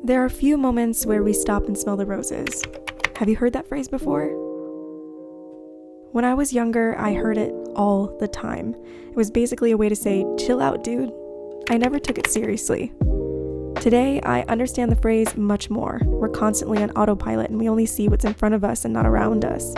There are few moments where we stop and smell the roses. Have you heard that phrase before? When I was younger, I heard it all the time. It was basically a way to say, chill out, dude. I never took it seriously. Today, I understand the phrase much more. We're constantly on autopilot and we only see what's in front of us and not around us.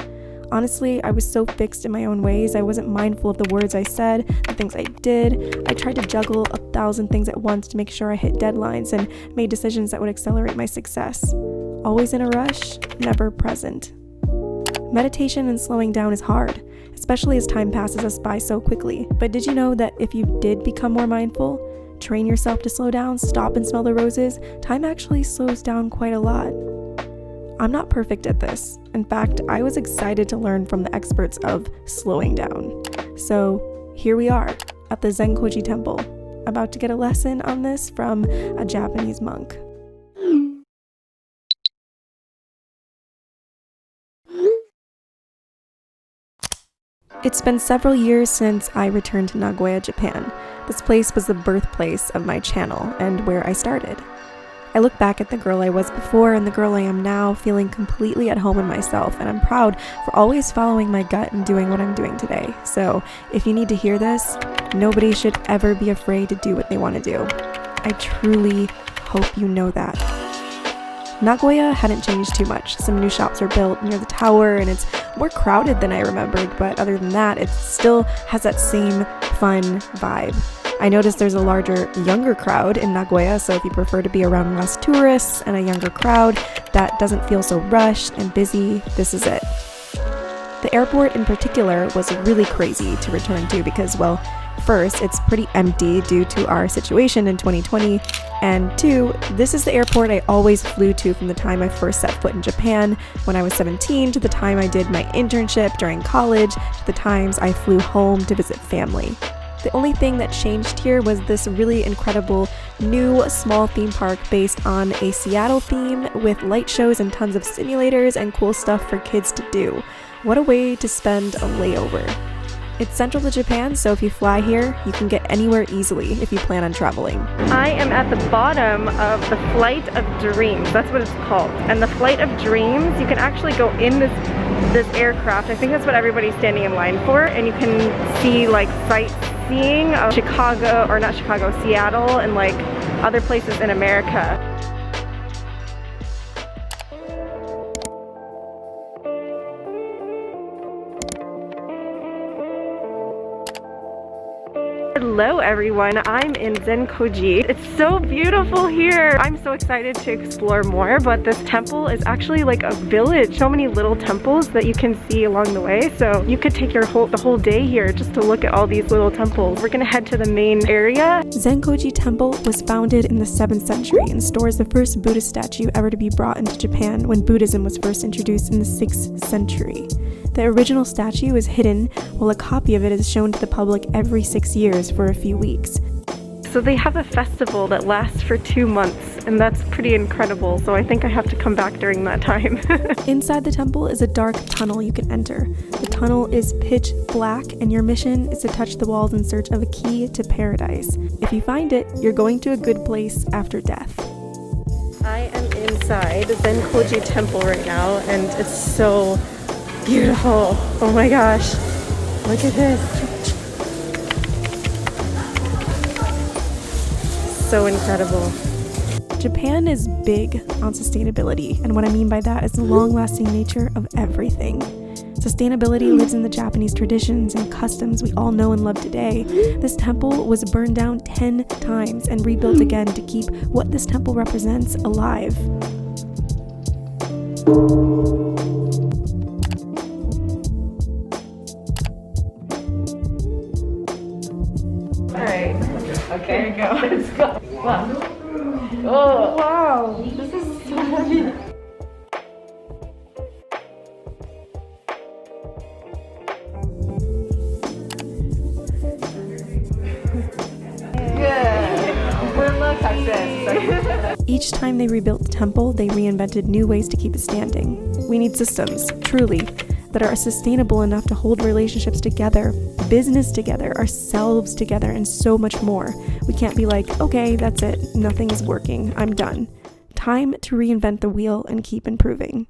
Honestly, I was so fixed in my own ways, I wasn't mindful of the words I said, the things I did. I tried to juggle 1,000 things at once to make sure I hit deadlines and made decisions that would accelerate my success. Always in a rush, never present. Meditation and slowing down is hard, especially as time passes us by so quickly. But did you know that if you did become more mindful, train yourself to slow down, stop and smell the roses, time actually slows down quite a lot. I'm not perfect at this. In fact, I was excited to learn from the experts of slowing down. So here we are at the Zenkouji Temple, about to get a lesson on this from a Japanese monk. It's been several years since I returned to Nagoya, Japan. This place was the birthplace of my channel and where I started. I look back at the girl I was before and the girl I am now, feeling completely at home in myself, and I'm proud for always following my gut and doing what I'm doing today. So if you need to hear this, nobody should ever be afraid to do what they want to do. I truly hope you know that. Nagoya hadn't changed too much. Some new shops are built near the tower and it's more crowded than I remembered, but other than that, it still has that same fun vibe. I noticed there's a larger, younger crowd in Nagoya, so if you prefer to be around less tourists and a younger crowd that doesn't feel so rushed and busy, this is it. The airport in particular was really crazy to return to because, well, first, it's pretty empty due to our situation in 2020, and two, this is the airport I always flew to from the time I first set foot in Japan when I was 17 to the time I did my internship during college to the times I flew home to visit family. The only thing that changed here was this really incredible new small theme park based on a Seattle theme with light shows and tons of simulators and cool stuff for kids to do. What a way to spend a layover. It's central to Japan, so if you fly here, you can get anywhere easily if you plan on traveling. I am at the bottom of the Flight of Dreams, that's what it's called. And the Flight of Dreams, you can actually go in this aircraft, I think that's what everybody's standing in line for, and you can see like sightseeing of Chicago, or not Chicago, Seattle, and like other places in America. Hello everyone, I'm in Zenkouji. It's so beautiful here. I'm so excited to explore more, but this temple is actually like a village. So many little temples that you can see along the way. So you could take the whole day here just to look at all these little temples. We're gonna head to the main area. Zenkouji Temple was founded in the 7th century and stores the first Buddhist statue ever to be brought into Japan when Buddhism was first introduced in the 6th century. The original statue is hidden, while a copy of it is shown to the public every 6 years for a few weeks. So they have a festival that lasts for 2 months, and that's pretty incredible, so I think I have to come back during that time. Inside the temple is a dark tunnel you can enter. The tunnel is pitch black, and your mission is to touch the walls in search of a key to paradise. If you find it, you're going to a good place after death. I am inside the Zenkouji Temple right now, and it's so beautiful. Oh my gosh, look at this. So incredible. Japan is big on sustainability, and what I mean by that is the long-lasting nature of everything. Sustainability lives in the Japanese traditions and customs we all know and love today. This temple was burned down 10 times and rebuilt again to keep what this temple represents alive. Alright, okay, here we go. Let's go. Wow. Oh, wow. This is so heavy. Each time they rebuilt the temple, they reinvented new ways to keep it standing. We need systems, truly, that are sustainable enough to hold relationships together, business together, ourselves together, and so much more. We can't be like, okay, that's it, nothing is working, I'm done. time to reinvent the wheel and keep improving.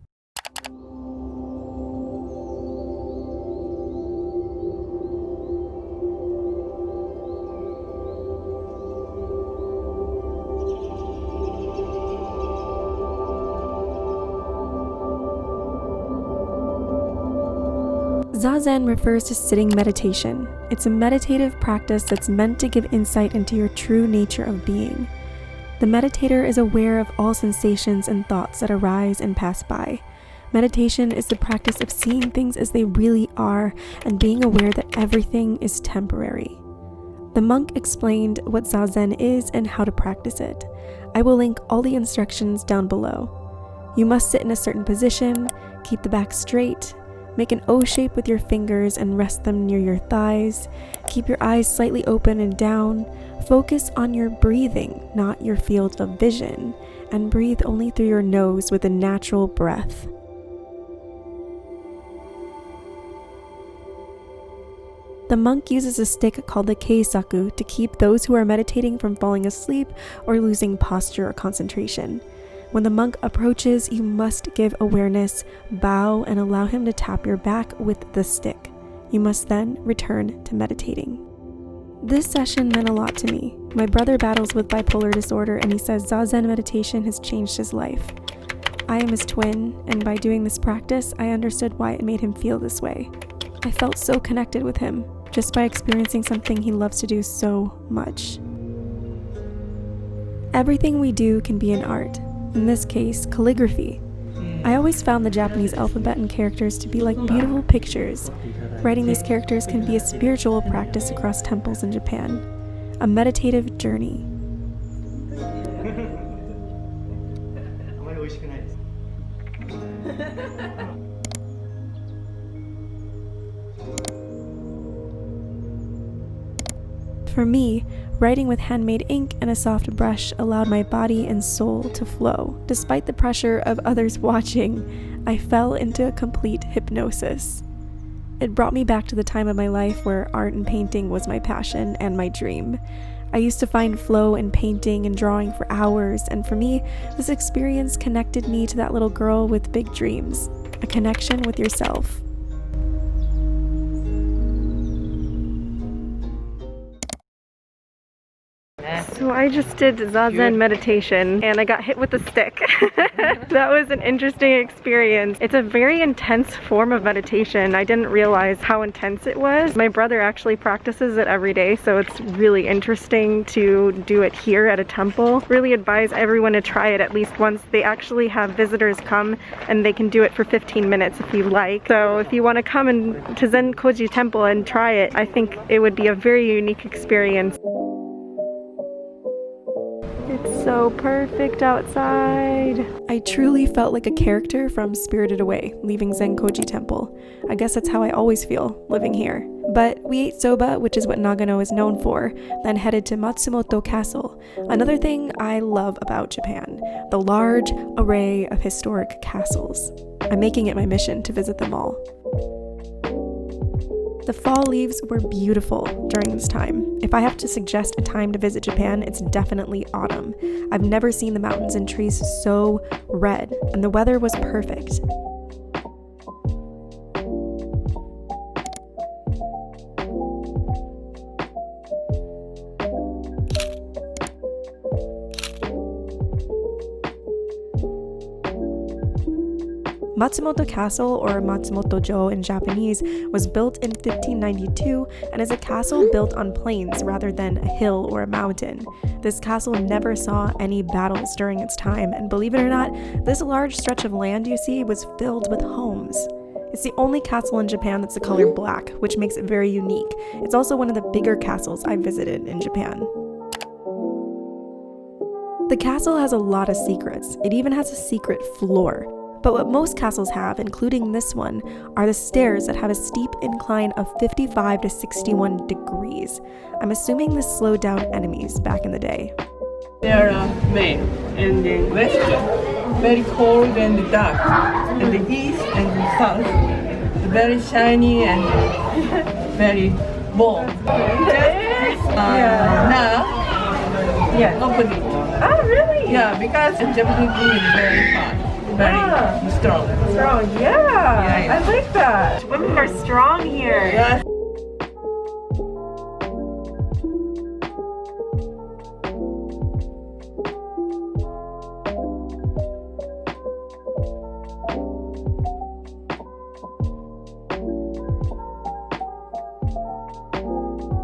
Zazen refers to sitting meditation. It's a meditative practice that's meant to give insight into your true nature of being. The meditator is aware of all sensations and thoughts that arise and pass by. Meditation is the practice of seeing things as they really are and being aware that everything is temporary. The monk explained what Zazen is and how to practice it. I will link all the instructions down below. You must sit in a certain position, keep the back straight, make an O shape with your fingers and rest them near your thighs. Keep your eyes slightly open and down. Focus on your breathing, not your field of vision, and breathe only through your nose with a natural breath. The monk uses a stick called the keisaku to keep those who are meditating from falling asleep or losing posture or concentration. When the monk approaches, you must give awareness, bow, and allow him to tap your back with the stick. You must then return to meditating. This session meant a lot to me. My brother battles with bipolar disorder, and he says Zazen meditation has changed his life. I am his twin, and by doing this practice, I understood why it made him feel this way. I felt so connected with him, just by experiencing something he loves to do so much. Everything we do can be an art. In this case, calligraphy. I always found the Japanese alphabet and characters to be like beautiful pictures. Writing these characters can be a spiritual practice across temples in Japan, a meditative journey. For me, writing with handmade ink and a soft brush allowed my body and soul to flow. Despite the pressure of others watching, I fell into a complete hypnosis. It brought me back to the time of my life where art and painting was my passion and my dream. I used to find flow in painting and drawing for hours, and for me, this experience connected me to that little girl with big dreams, a connection with yourself. So I just did Zazen meditation and I got hit with a stick. That was an interesting experience. It's a very intense form of meditation. I didn't realize how intense it was. My brother actually practices it every day, so it's really interesting to do it here at a temple. Really advise everyone to try it at least once. They actually have visitors come and they can do it for 15 minutes if you like. So if you want to come to Zenkouji Temple and try it, I think it would be a very unique experience. It's so perfect outside. I truly felt like a character from Spirited Away, leaving Zenkouji Temple. I guess that's how I always feel, living here. But we ate soba, which is what Nagano is known for, then headed to Matsumoto Castle. Another thing I love about Japan, the large array of historic castles. I'm making it my mission to visit them all. The fall leaves were beautiful during this time. If I have to suggest a time to visit Japan, it's definitely autumn. I've never seen the mountains and trees so red, and the weather was perfect. Matsumoto Castle, or Matsumoto-jo in Japanese, was built in 1592 and is a castle built on plains rather than a hill or a mountain. This castle never saw any battles during its time, and believe it or not, this large stretch of land you see was filled with homes. It's the only castle in Japan that's the color black, which makes it very unique. It's also one of the bigger castles I've visited in Japan. The castle has a lot of secrets. It even has a secret floor. But what most castles have, including this one, are the stairs that have a steep incline of 55 to 61 degrees. I'm assuming this slowed down enemies back in the day. There are men, and the west, very cold and dark, and the east and the south, very shiny and very warm. Now, opposite. Oh, really? Yeah, because Japanese wood is very hot, very strong. Strong. Yeah. Yeah. I like that. Women are strong here. Yes.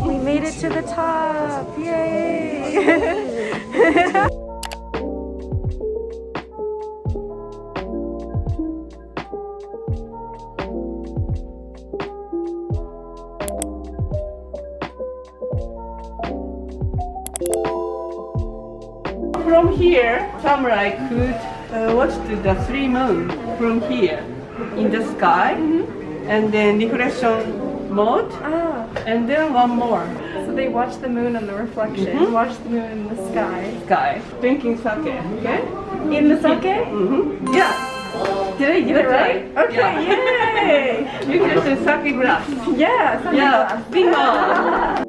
We made it to the top. Yay. From here, samurai could watch the three moon from here in the sky, and then reflection mode, Ah, and then one more so they watch the moon and the reflection, watch the moon in the sky. sky. Drinking sake. Okay. In the sake? Yeah. Did I get it right? Okay, Yeah. yay! You can say sake glass. Yeah, something Yeah. like Bingo.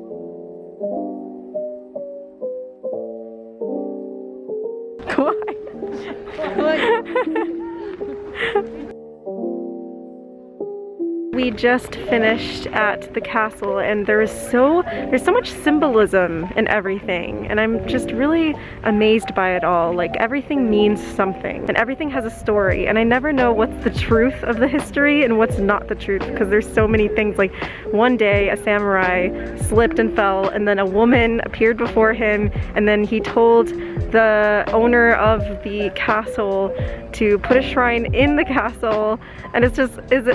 We just finished at the castle and there's so much symbolism in everything, and I'm just really amazed by it all. Like, everything means something and everything has a story, and I never know what's the truth of the history and what's not the truth, because there's so many things. Like, one day a samurai slipped and fell, and then a woman appeared before him, and then he told the owner of the castle to put a shrine in the castle. And it's just, is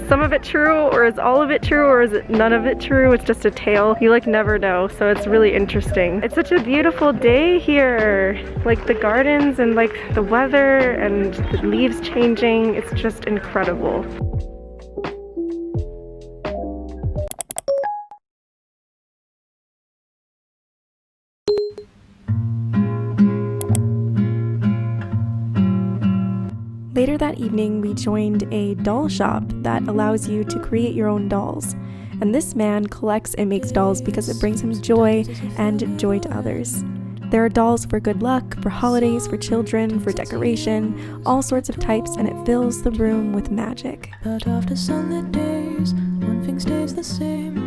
some of it true, or is all of it true, or is it none of it true? It's just a tale. You like never know, so it's really interesting. It's such a beautiful day here. Like the gardens and like the weather and the leaves changing. It's just incredible. Later that evening, we joined a doll shop that allows you to create your own dolls. And this man collects and makes dolls because it brings him joy and joy to others. There are dolls for good luck, for holidays, for children, for decoration, all sorts of types, and it fills the room with magic. But after sunlit days, one thing stays the same.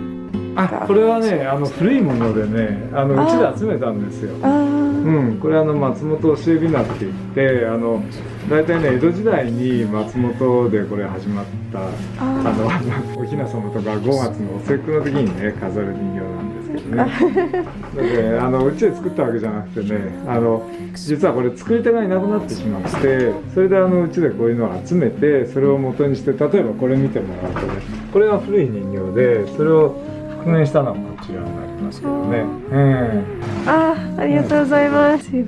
あ、これはね、古いものでね、うちで集めたんですよ。これ松本教えびなって言って、大体ね、江戸時代に松本でこれ始まった、お雛様とか5月のお節句の時にね、飾る人形なんですけどね。なので、うちで作ったわけじゃなくてね、実はこれ作り手がいなくなってしまって、それでうちでこういうのを集めて、それを元にして、例えばこれ見てもらうとね、これは古い人形で、それを復元したのはこちらになりますけどね。ありがとうございます。すごい。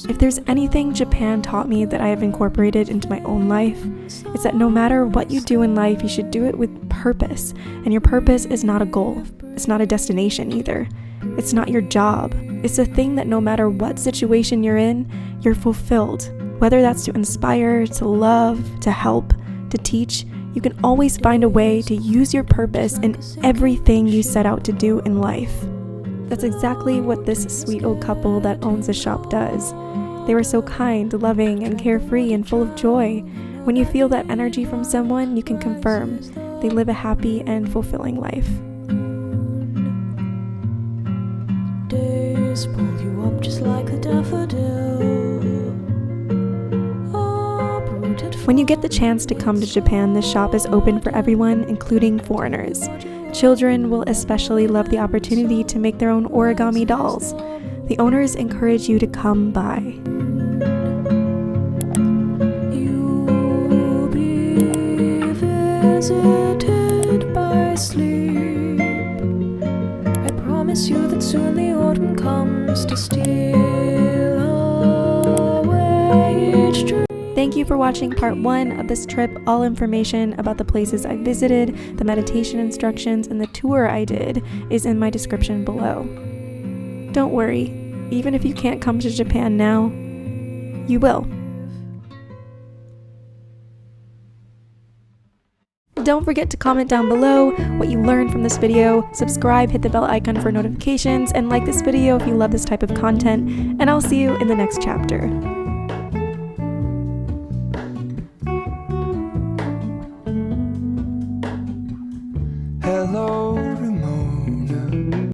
If there's anything Japan taught me that I have incorporated into my own life, it's that no matter what you do in life, you should do it with purpose. And your purpose is not a goal. It's not a destination either. It's not your job. It's a thing that no matter what situation you're in, you're fulfilled. Whether that's to inspire, to love, to help, to teach, you can always find a way to use your purpose in everything you set out to do in life. That's exactly what this sweet old couple that owns the shop does. They were so kind, loving, and carefree and full of joy. When you feel that energy from someone, you can confirm they live a happy and fulfilling life. Days pull you up just like a daffodil. When you get the chance to come to Japan, this shop is open for everyone, including foreigners. Children will especially love the opportunity to make their own origami dolls. The owners encourage you to come by. You'll be visited by sleep. I promise you that soon the autumn comes to steal away each dream. Thank you for watching part 1 of this trip. All information about the places I visited, the meditation instructions, and the tour I did is in my description below. Don't worry, even if you can't come to Japan now, you will. Don't forget to comment down below what you learned from this video, subscribe, hit the bell icon for notifications, and like this video if you love this type of content, and I'll see you in the next chapter. Hello,